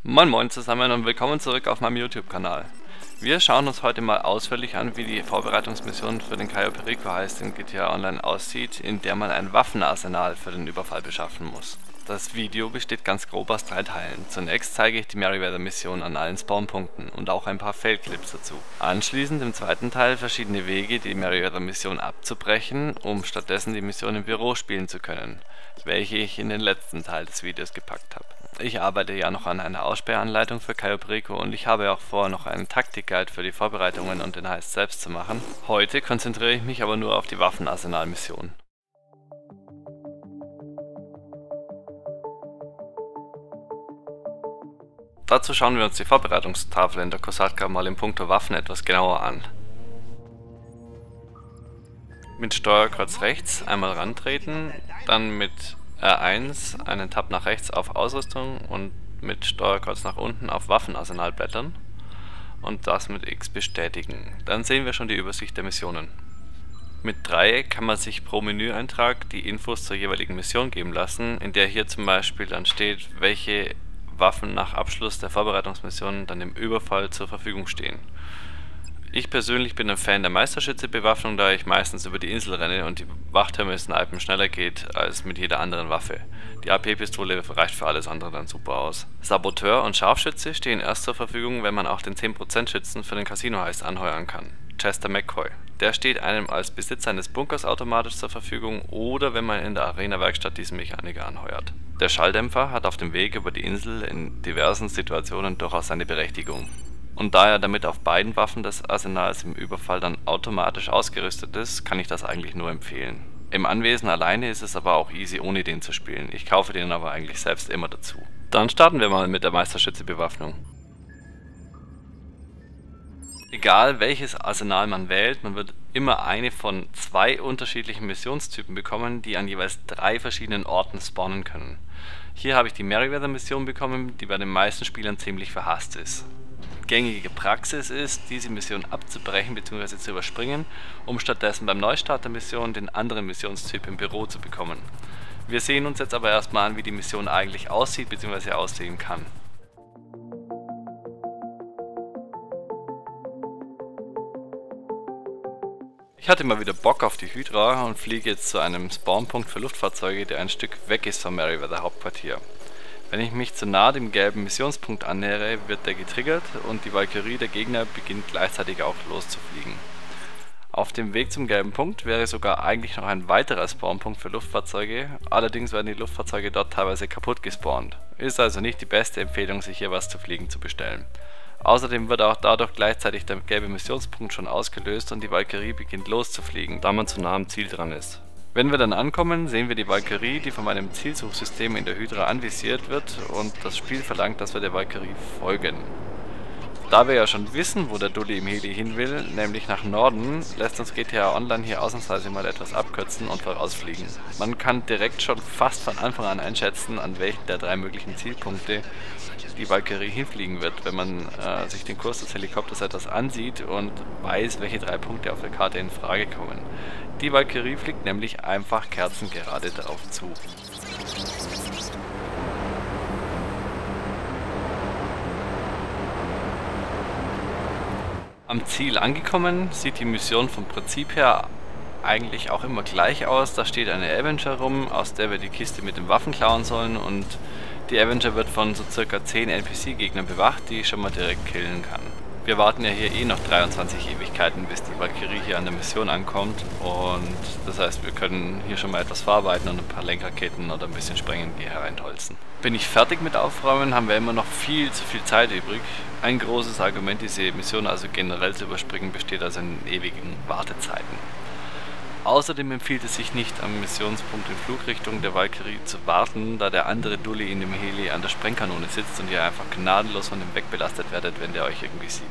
Moin Moin zusammen und willkommen zurück auf meinem YouTube-Kanal. Wir schauen uns heute mal ausführlich an, wie die Vorbereitungsmission für den Cayo Perico Heist in GTA Online aussieht, in der man ein Waffenarsenal für den Überfall beschaffen muss. Das Video besteht ganz grob aus 3 Teilen. Zunächst zeige ich die Merryweather-Mission an allen Spawnpunkten und auch ein paar Fail-Clips dazu. Anschließend im zweiten Teil verschiedene Wege, die Merryweather-Mission abzubrechen, um stattdessen die Mission im Büro spielen zu können, welche ich in den letzten Teil des Videos gepackt habe. Ich arbeite ja noch an einer Aussperranleitung für Cayo Perico und ich habe auch vor, noch einen Taktikguide für die Vorbereitungen und den Heist selbst zu machen. Heute konzentriere ich mich aber nur auf die Waffenarsenal-Mission. Dazu schauen wir uns die Vorbereitungstafel in der Kosatka mal in puncto Waffen etwas genauer an. Mit Steuerkreuz rechts einmal rantreten, dann mit R1 einen Tab nach rechts auf Ausrüstung und mit Steuerkreuz nach unten auf Waffenarsenal blättern und das mit X bestätigen. Dann sehen wir schon die Übersicht der Missionen. Mit Dreieck kann man sich pro Menüeintrag die Infos zur jeweiligen Mission geben lassen, in der hier zum Beispiel dann steht, welche Waffen nach Abschluss der Vorbereitungsmission dann im Überfall zur Verfügung stehen. Ich persönlich bin ein Fan der Meisterschütze-Bewaffnung, da ich meistens über die Insel renne und die Wachtürme-Snipen schneller geht als mit jeder anderen Waffe. Die AP-Pistole reicht für alles andere dann super aus. Saboteur und Scharfschütze stehen erst zur Verfügung, wenn man auch den 10% Schützen für den Casino-Heist anheuern kann. Chester McCoy. Der steht einem als Besitzer eines Bunkers automatisch zur Verfügung oder wenn man in der Arena-Werkstatt diesen Mechaniker anheuert. Der Schalldämpfer hat auf dem Weg über die Insel in diversen Situationen durchaus seine Berechtigung. Und da er damit auf beiden Waffen des Arsenals im Überfall dann automatisch ausgerüstet ist, kann ich das eigentlich nur empfehlen. Im Anwesen alleine ist es aber auch easy ohne den zu spielen, ich kaufe den aber eigentlich selbst immer dazu. Dann starten wir mal mit der Meisterschütze-Bewaffnung. Egal welches Arsenal man wählt, man wird immer eine von 2 unterschiedlichen Missionstypen bekommen, die an jeweils 3 verschiedenen Orten spawnen können. Hier habe ich die Merryweather-Mission bekommen, die bei den meisten Spielern ziemlich verhasst ist. Gängige Praxis ist, diese Mission abzubrechen bzw. zu überspringen, um stattdessen beim Neustart der Mission den anderen Missionstyp im Büro zu bekommen. Wir sehen uns jetzt aber erstmal an, wie die Mission eigentlich aussieht bzw. aussehen kann. Ich hatte mal wieder Bock auf die Hydra und fliege jetzt zu einem Spawnpunkt für Luftfahrzeuge, der ein Stück weg ist vom Merryweather Hauptquartier. Wenn ich mich zu nah dem gelben Missionspunkt annähere, wird der getriggert und die Valkyrie der Gegner beginnt gleichzeitig auch loszufliegen. Auf dem Weg zum gelben Punkt wäre sogar eigentlich noch ein weiterer Spawnpunkt für Luftfahrzeuge, allerdings werden die Luftfahrzeuge dort teilweise kaputt gespawnt. Ist also nicht die beste Empfehlung, sich hier was zu fliegen zu bestellen. Außerdem wird auch dadurch gleichzeitig der gelbe Missionspunkt schon ausgelöst und die Valkyrie beginnt loszufliegen, da man zu nah am Ziel dran ist. Wenn wir dann ankommen, sehen wir die Valkyrie, die von meinem Zielsuchsystem in der Hydra anvisiert wird und das Spiel verlangt, dass wir der Valkyrie folgen. Da wir ja schon wissen, wo der Dulli im Heli hin will, nämlich nach Norden, lässt uns GTA Online hier ausnahmsweise mal etwas abkürzen und vorausfliegen. Man kann direkt schon fast von Anfang an einschätzen, an welchen der 3 möglichen Zielpunkte die Valkyrie hinfliegen wird, wenn man sich den Kurs des Helikopters etwas ansieht und weiß, welche 3 Punkte auf der Karte in Frage kommen. Die Valkyrie fliegt nämlich einfach kerzengerade darauf zu. Am Ziel angekommen sieht die Mission vom Prinzip her eigentlich auch immer gleich aus. Da steht eine Avenger rum, aus der wir die Kiste mit den Waffen klauen sollen und die Avenger wird von so circa 10 NPC-Gegnern bewacht, die ich schon mal direkt killen kann. Wir warten ja hier eh noch 23 Ewigkeiten, bis die Valkyrie hier an der Mission ankommt und das heißt, wir können hier schon mal etwas verarbeiten und ein paar Lenkraketen oder ein bisschen Sprengen hereintolzen. Bin ich fertig mit Aufräumen, haben wir immer noch viel zu viel Zeit übrig. Ein großes Argument, diese Mission also generell zu überspringen, besteht also in ewigen Wartezeiten. Außerdem empfiehlt es sich nicht, am Missionspunkt in Flugrichtung der Valkyrie zu warten, da der andere Dulli in dem Heli an der Sprengkanone sitzt und ihr einfach gnadenlos von dem wegbelastet werdet, wenn der euch irgendwie sieht.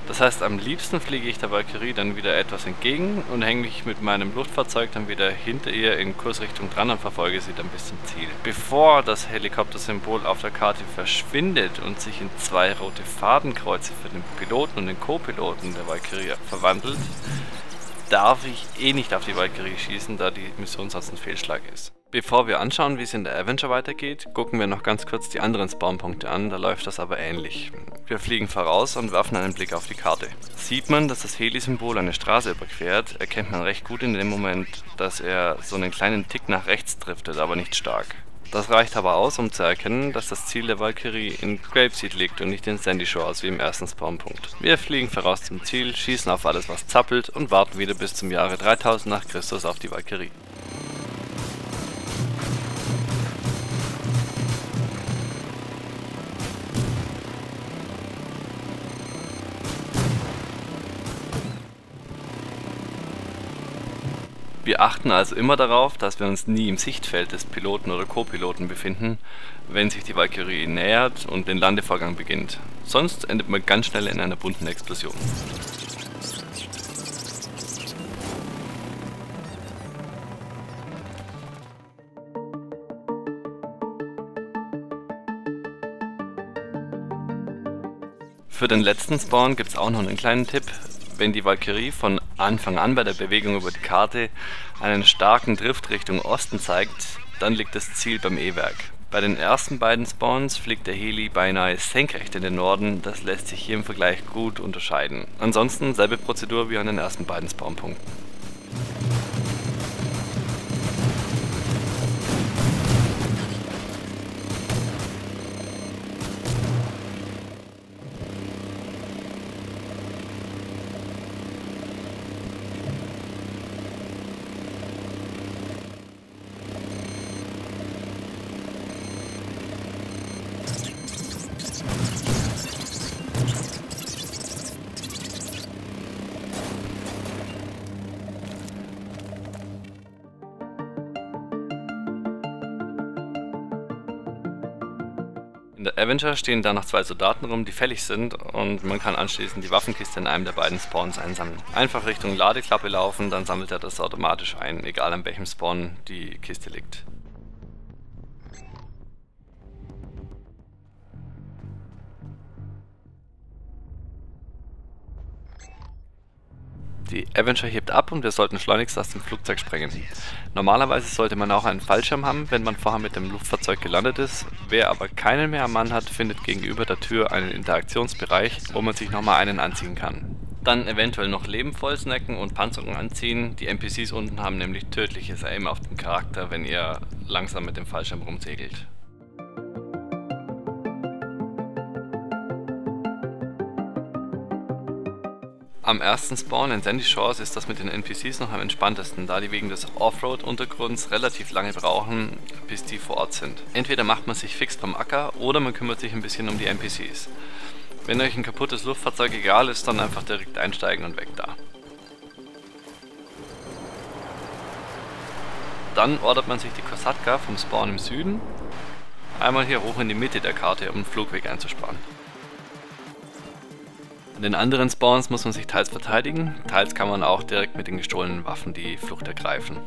Das heißt, am liebsten fliege ich der Valkyrie dann wieder etwas entgegen und hänge mich mit meinem Luftfahrzeug dann wieder hinter ihr in Kursrichtung dran und verfolge sie dann bis zum Ziel. Bevor das Helikoptersymbol auf der Karte verschwindet und sich in 2 rote Fadenkreuze für den Piloten und den Co-Piloten der Valkyrie verwandelt, darf ich eh nicht auf die Valkyrie schießen, da die Mission sonst ein Fehlschlag ist. Bevor wir anschauen, wie es in der Avenger weitergeht, gucken wir noch ganz kurz die anderen Spawnpunkte an, da läuft das aber ähnlich. Wir fliegen voraus und werfen einen Blick auf die Karte. Sieht man, dass das Heli-Symbol eine Straße überquert, erkennt man recht gut in dem Moment, dass er so einen kleinen Tick nach rechts driftet, aber nicht stark. Das reicht aber aus, um zu erkennen, dass das Ziel der Valkyrie in Grapeseed liegt und nicht in Sandy Shores wie im ersten Spawnpunkt. Wir fliegen voraus zum Ziel, schießen auf alles, was zappelt und warten wieder bis zum Jahre 3000 nach Christus auf die Valkyrie. Wir achten also immer darauf, dass wir uns nie im Sichtfeld des Piloten oder Co-Piloten befinden, wenn sich die Valkyrie nähert und den Landevorgang beginnt. Sonst endet man ganz schnell in einer bunten Explosion. Für den letzten Spawn gibt es auch noch einen kleinen Tipp. Wenn die Valkyrie von Anfang an bei der Bewegung über die Karte einen starken Drift Richtung Osten zeigt, dann liegt das Ziel beim E-Werk. Bei den ersten beiden Spawns fliegt der Heli beinahe senkrecht in den Norden, das lässt sich hier im Vergleich gut unterscheiden. Ansonsten selbe Prozedur wie an den ersten beiden Spawnpunkten. In der Avenger stehen dann noch 2 Soldaten rum, die fällig sind, und man kann anschließend die Waffenkiste in einem der beiden Spawns einsammeln. Einfach Richtung Ladeklappe laufen, dann sammelt er das automatisch ein, egal an welchem Spawn die Kiste liegt. Die Avenger hebt ab und wir sollten schleunigst aus dem Flugzeug springen. Normalerweise sollte man auch einen Fallschirm haben, wenn man vorher mit dem Luftfahrzeug gelandet ist. Wer aber keinen mehr am Mann hat, findet gegenüber der Tür einen Interaktionsbereich, wo man sich nochmal einen anziehen kann. Dann eventuell noch Leben voll snacken und Panzerung anziehen. Die NPCs unten haben nämlich tödliches Aim auf den Charakter, wenn ihr langsam mit dem Fallschirm rumsegelt. Am ersten Spawn in Sandy Shores ist das mit den NPCs noch am entspanntesten, da die wegen des Offroad-Untergrunds relativ lange brauchen, bis die vor Ort sind. Entweder macht man sich fix vom Acker oder man kümmert sich ein bisschen um die NPCs. Wenn euch ein kaputtes Luftfahrzeug egal ist, dann einfach direkt einsteigen und weg da. Dann ordert man sich die Kosatka vom Spawn im Süden einmal hier hoch in die Mitte der Karte, um den Flugweg einzusparen. In den anderen Spawns muss man sich teils verteidigen, teils kann man auch direkt mit den gestohlenen Waffen die Flucht ergreifen.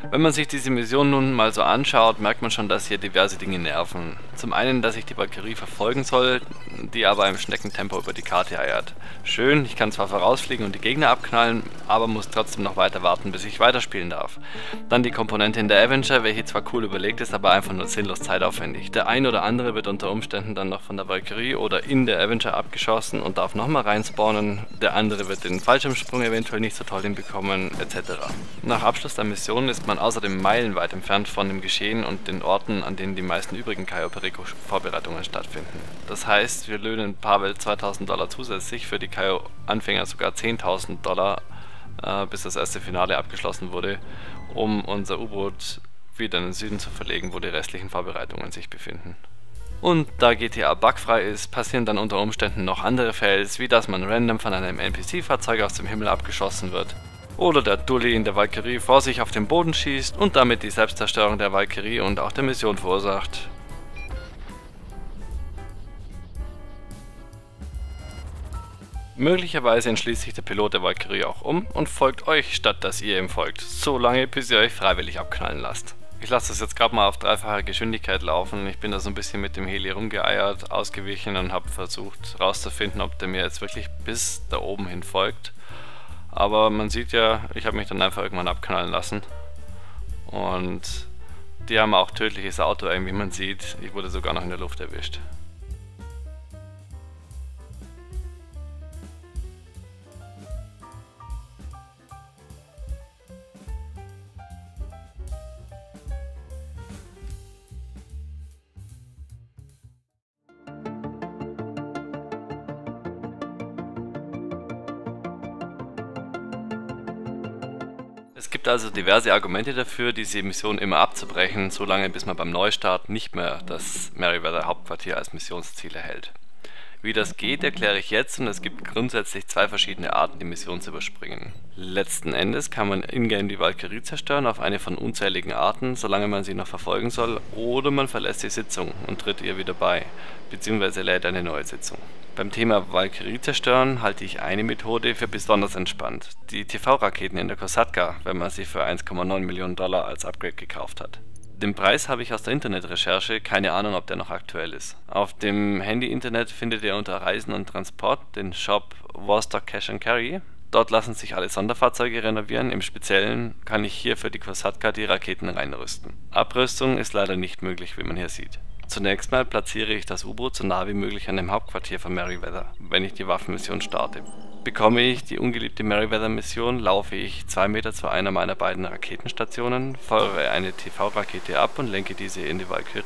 Wenn man sich diese Mission nun mal so anschaut, merkt man schon, dass hier diverse Dinge nerven. Zum einen, dass ich die Valkyrie verfolgen soll, die aber im Schneckentempo über die Karte eiert. Schön, ich kann zwar vorausfliegen und die Gegner abknallen, aber muss trotzdem noch weiter warten, bis ich weiterspielen darf. Dann die Komponente in der Avenger, welche zwar cool überlegt ist, aber einfach nur sinnlos zeitaufwendig. Der ein oder andere wird unter Umständen dann noch von der Valkyrie oder in der Avenger abgeschossen und darf nochmal reinspawnen, der andere wird den Fallschirmsprung eventuell nicht so toll hinbekommen, etc. Nach Abschluss der Mission ist man außerdem meilenweit entfernt von dem Geschehen und den Orten, an denen die meisten übrigen Cayo Perico Vorbereitungen stattfinden. Das heißt, wir löhnen Pavel $2000 zusätzlich, für die Cayo Anfänger sogar $10.000, bis das erste Finale abgeschlossen wurde, um unser U-Boot wieder in den Süden zu verlegen, wo die restlichen Vorbereitungen sich befinden. Und da GTA bugfrei ist, passieren dann unter Umständen noch andere Fails, wie dass man random von einem NPC-Fahrzeug aus dem Himmel abgeschossen wird. Oder der Dulli in der Valkyrie vor sich auf den Boden schießt und damit die Selbstzerstörung der Valkyrie und auch der Mission verursacht. Möglicherweise entschließt sich der Pilot der Valkyrie auch um und folgt euch, statt dass ihr ihm folgt, so lange bis ihr euch freiwillig abknallen lasst. Ich lasse das jetzt gerade mal auf 3-fache Geschwindigkeit laufen. Ich bin da so ein bisschen mit dem Heli rumgeeiert, ausgewichen und habe versucht rauszufinden, ob der mir jetzt wirklich bis da oben hin folgt. Aber man sieht ja, ich habe mich dann einfach irgendwann abknallen lassen und Die haben auch tödliches Auto, wie man sieht. Ich wurde sogar noch in der Luft erwischt. Es gibt also diverse Argumente dafür, diese Mission immer abzubrechen, solange bis man beim Neustart nicht mehr das Merryweather Hauptquartier als Missionsziel erhält. Wie das geht, erkläre ich jetzt, und es gibt grundsätzlich zwei verschiedene Arten, die Mission zu überspringen. Letzten Endes kann man in-game die Valkyrie zerstören auf eine von unzähligen Arten, solange man sie noch verfolgen soll, oder man verlässt die Sitzung und tritt ihr wieder bei, beziehungsweise lädt eine neue Sitzung. Beim Thema Valkyrie zerstören halte ich eine Methode für besonders entspannt: die TV-Raketen in der Kosatka, wenn man sie für 1,9 Millionen Dollar als Upgrade gekauft hat. Den Preis habe ich aus der Internetrecherche, keine Ahnung, ob der noch aktuell ist. Auf dem Handy-Internet findet ihr unter Reisen und Transport den Shop Vostok Cash and Carry. Dort lassen sich alle Sonderfahrzeuge renovieren, im Speziellen kann ich hier für die Kosatka die Raketen reinrüsten. Abrüstung ist leider nicht möglich, wie man hier sieht. Zunächst mal platziere ich das U-Boot so nah wie möglich an dem Hauptquartier von Merryweather, wenn ich die Waffenmission starte. Bekomme ich die ungeliebte Merryweather-Mission, laufe ich 2 Meter zu einer meiner beiden Raketenstationen, feuere eine TV-Rakete ab und lenke diese in die Valkyrie.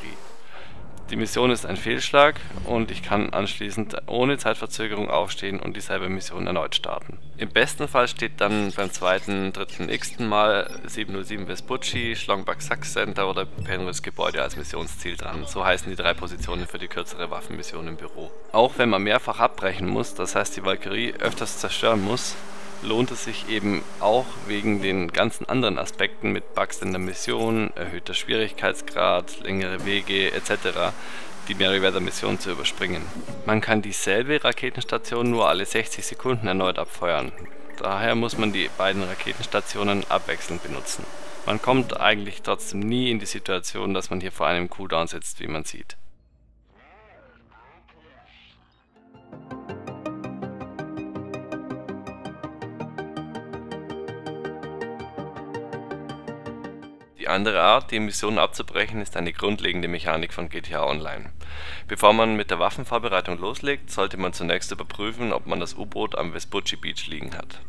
Die Mission ist ein Fehlschlag und ich kann anschließend ohne Zeitverzögerung aufstehen und dieselbe Mission erneut starten. Im besten Fall steht dann beim zweiten, dritten, x-ten Mal 707 Vespucci, Schlongbach Sax Center oder Penriths Gebäude als Missionsziel dran. So heißen die 3 Positionen für die kürzere Waffenmission im Büro. Auch wenn man mehrfach abbrechen muss, das heißt die Valkyrie öfters zerstören muss, lohnt es sich eben auch wegen den ganzen anderen Aspekten mit Bugs in der Mission, erhöhter Schwierigkeitsgrad, längere Wege etc. die Merryweather-Mission zu überspringen. Man kann dieselbe Raketenstation nur alle 60 Sekunden erneut abfeuern. Daher muss man die beiden Raketenstationen abwechselnd benutzen. Man kommt eigentlich trotzdem nie in die Situation, dass man hier vor einem Cooldown sitzt, wie man sieht. Die andere Art, die Missionen abzubrechen, ist eine grundlegende Mechanik von GTA Online. Bevor man mit der Waffenvorbereitung loslegt, sollte man zunächst überprüfen, ob man das U-Boot am Vespucci Beach liegen hat.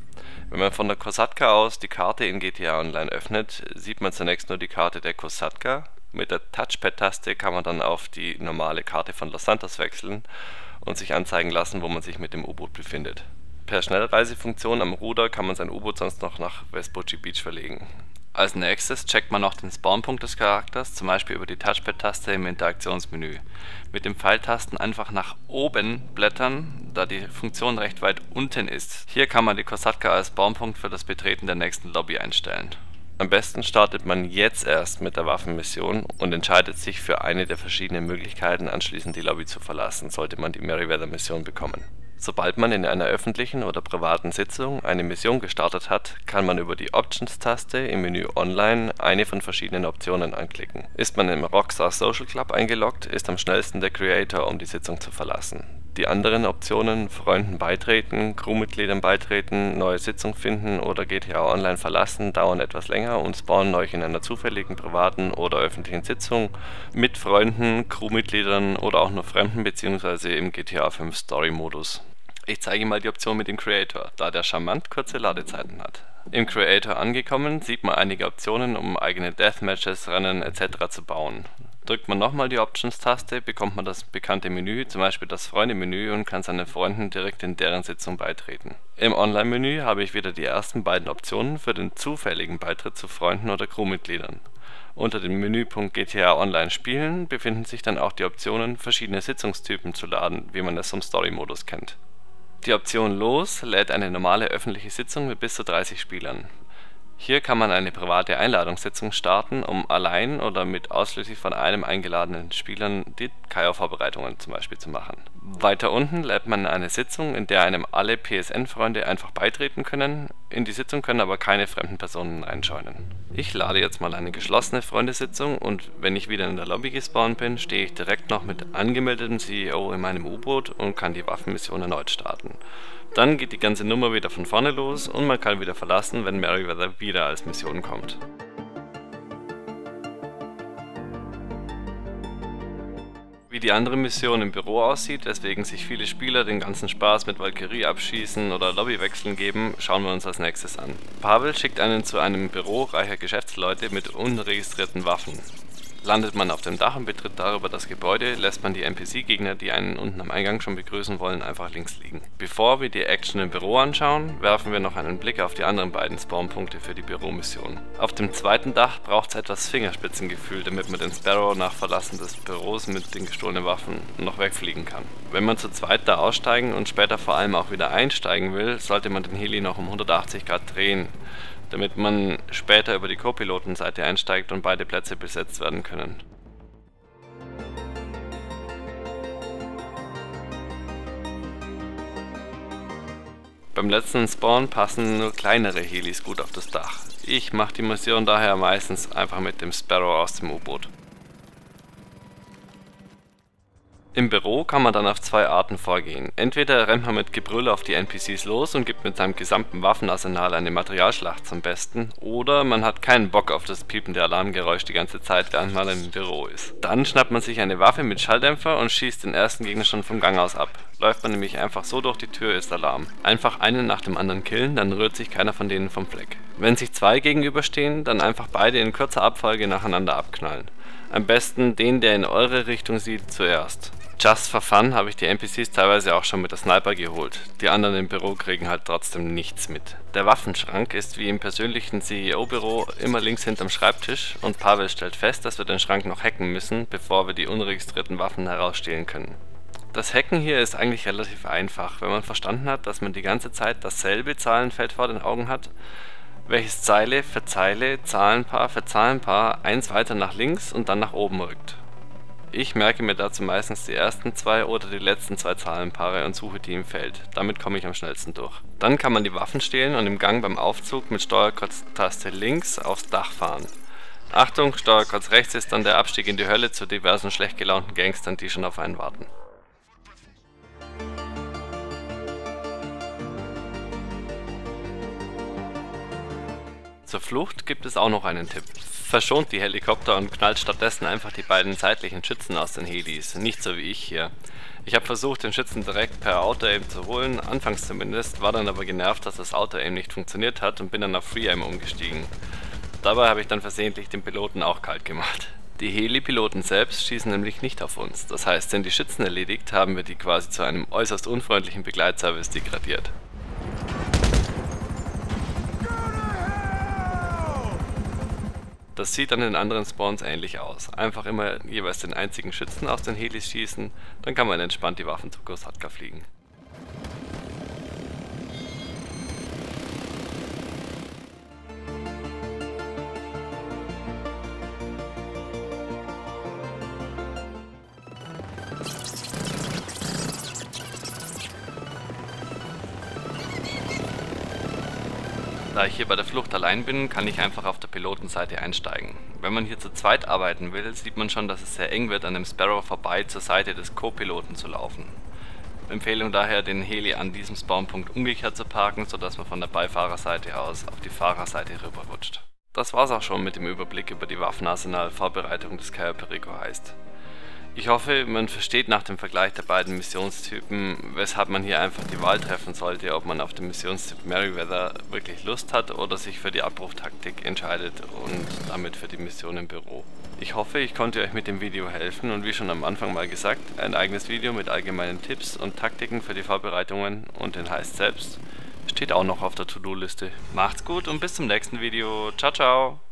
Wenn man von der Kosatka aus die Karte in GTA Online öffnet, sieht man zunächst nur die Karte der Kosatka. Mit der Touchpad-Taste kann man dann auf die normale Karte von Los Santos wechseln und sich anzeigen lassen, wo man sich mit dem U-Boot befindet. Per Schnellreisefunktion am Ruder kann man sein U-Boot sonst noch nach Vespucci Beach verlegen. Als nächstes checkt man noch den Spawnpunkt des Charakters, zum Beispiel über die Touchpad-Taste im Interaktionsmenü. Mit den Pfeiltasten einfach nach oben blättern, da die Funktion recht weit unten ist. Hier kann man die Kosatka als Spawnpunkt für das Betreten der nächsten Lobby einstellen. Am besten startet man jetzt erst mit der Waffenmission und entscheidet sich für eine der verschiedenen Möglichkeiten, anschließend die Lobby zu verlassen, sollte man die Merryweather-Mission bekommen. Sobald man in einer öffentlichen oder privaten Sitzung eine Mission gestartet hat, kann man über die Options-Taste im Menü Online eine von verschiedenen Optionen anklicken. Ist man im Rockstar Social Club eingeloggt, ist am schnellsten der Creator, um die Sitzung zu verlassen. Die anderen Optionen, Freunden beitreten, Crewmitgliedern beitreten, neue Sitzung finden oder GTA Online verlassen, dauern etwas länger und spawnen euch in einer zufälligen privaten oder öffentlichen Sitzung mit Freunden, Crewmitgliedern oder auch nur Fremden bzw. im GTA 5 Story-Modus. Ich zeige mal die Option mit dem Creator, da der charmant kurze Ladezeiten hat. Im Creator angekommen, sieht man einige Optionen, um eigene Deathmatches, Rennen etc. zu bauen. Drückt man nochmal die Options-Taste, bekommt man das bekannte Menü, zum Beispiel das Freunde-Menü, und kann seinen Freunden direkt in deren Sitzung beitreten. Im Online-Menü habe ich wieder die ersten beiden Optionen für den zufälligen Beitritt zu Freunden oder Crewmitgliedern. Unter dem Menüpunkt GTA Online Spielen befinden sich dann auch die Optionen, verschiedene Sitzungstypen zu laden, wie man es vom Story-Modus kennt. Die Option Los lädt eine normale öffentliche Sitzung mit bis zu 30 Spielern. Hier kann man eine private Einladungssitzung starten, um allein oder mit ausschließlich von einem eingeladenen Spielern die KO-Vorbereitungen zum Beispiel zu machen. Weiter unten lädt man eine Sitzung, in der einem alle PSN-Freunde einfach beitreten können. In die Sitzung können aber keine fremden Personen reinschauen. Ich lade jetzt mal eine geschlossene Freundesitzung und wenn ich wieder in der Lobby gespawnt bin, stehe ich direkt noch mit angemeldetem CEO in meinem U-Boot und kann die Waffenmission erneut starten. Dann geht die ganze Nummer wieder von vorne los und man kann wieder verlassen, wenn Merryweather wieder als Mission kommt. die andere Mission im Büro aussieht, weswegen sich viele Spieler den ganzen Spaß mit Valkyrie abschießen oder Lobbywechseln geben, schauen wir uns als nächstes an. Pavel schickt einen zu einem Büro reicher Geschäftsleute mit unregistrierten Waffen. Landet man auf dem Dach und betritt darüber das Gebäude, lässt man die NPC-Gegner, die einen unten am Eingang schon begrüßen wollen, einfach links liegen. Bevor wir die Action im Büro anschauen, werfen wir noch einen Blick auf die anderen beiden Spawnpunkte für die Büromission. Auf dem zweiten Dach braucht es etwas Fingerspitzengefühl, damit man den Sparrow nach Verlassen des Büros mit den gestohlenen Waffen noch wegfliegen kann. Wenn man zu zweit da aussteigen und später vor allem auch wieder einsteigen will, sollte man den Heli noch um 180 Grad drehen, damit man später über die Co-Pilotenseite einsteigt und beide Plätze besetzt werden können. Beim letzten Spawn passen nur kleinere Helis gut auf das Dach. Ich mache die Mission daher meistens einfach mit dem Sparrow aus dem U-Boot. Im Büro kann man dann auf zwei Arten vorgehen. Entweder rennt man mit Gebrüll auf die NPCs los und gibt mit seinem gesamten Waffenarsenal eine Materialschlacht zum Besten, oder man hat keinen Bock auf das piepende Alarmgeräusch die ganze Zeit, während man im Büro ist. Dann schnappt man sich eine Waffe mit Schalldämpfer und schießt den ersten Gegner schon vom Gang aus ab. Läuft man nämlich einfach so durch die Tür, ist Alarm. Einfach einen nach dem anderen killen, dann rührt sich keiner von denen vom Fleck. Wenn sich zwei gegenüberstehen, dann einfach beide in kurzer Abfolge nacheinander abknallen. Am besten den, der in eure Richtung sieht, zuerst. Just for fun habe ich die NPCs teilweise auch schon mit der Sniper geholt. Die anderen im Büro kriegen halt trotzdem nichts mit. Der Waffenschrank ist wie im persönlichen CEO-Büro immer links hinterm Schreibtisch und Pavel stellt fest, dass wir den Schrank noch hacken müssen, bevor wir die unregistrierten Waffen herausstehlen können. Das Hacken hier ist eigentlich relativ einfach, wenn man verstanden hat, dass man die ganze Zeit dasselbe Zahlenfeld vor den Augen hat, welches Zeile für Zeile, Zahlenpaar für Zahlenpaar eins weiter nach links und dann nach oben rückt. Ich merke mir dazu meistens die ersten zwei oder die letzten zwei Zahlenpaare und suche die im Feld. Damit komme ich am schnellsten durch. Dann kann man die Waffen stehlen und im Gang beim Aufzug mit Steuerkreuztaste links aufs Dach fahren. Achtung, Steuerkreuz rechts ist dann der Abstieg in die Hölle zu diversen schlecht gelaunten Gangstern, die schon auf einen warten. Zur Flucht gibt es auch noch einen Tipp. Verschont die Helikopter und knallt stattdessen einfach die beiden seitlichen Schützen aus den Helis, nicht so wie ich hier. Ich habe versucht, den Schützen direkt per Auto-Aim zu holen, anfangs zumindest, war dann aber genervt, dass das Auto-Aim nicht funktioniert hat und bin dann auf Free-Aim umgestiegen. Dabei habe ich dann versehentlich den Piloten auch kalt gemacht. Die Heli-Piloten selbst schießen nämlich nicht auf uns, das heißt, sind die Schützen erledigt, haben wir die quasi zu einem äußerst unfreundlichen Begleitservice degradiert. Das sieht an den anderen Spawns ähnlich aus. Einfach immer jeweils den einzigen Schützen aus den Helis schießen, dann kann man entspannt die Waffen zu Kosatka fliegen. Da ich hier bei der Flucht allein bin, kann ich einfach auf der Pilotenseite einsteigen. Wenn man hier zu zweit arbeiten will, sieht man schon, dass es sehr eng wird, an dem Sparrow vorbei zur Seite des Co-Piloten zu laufen. Empfehlung daher, den Heli an diesem Spawnpunkt umgekehrt zu parken, sodass man von der Beifahrerseite aus auf die Fahrerseite rüberrutscht. Das war's auch schon mit dem Überblick über die Waffenarsenal-Vorbereitung des Cayo Perico Heist. Ich hoffe, man versteht nach dem Vergleich der beiden Missionstypen, weshalb man hier einfach die Wahl treffen sollte, ob man auf den Missionstyp Merryweather wirklich Lust hat oder sich für die Abbruchtaktik entscheidet und damit für die Mission im Büro. Ich hoffe, ich konnte euch mit dem Video helfen und wie schon am Anfang mal gesagt, ein eigenes Video mit allgemeinen Tipps und Taktiken für die Vorbereitungen und den Heist selbst steht auch noch auf der To-Do-Liste. Macht's gut und bis zum nächsten Video. Ciao, ciao!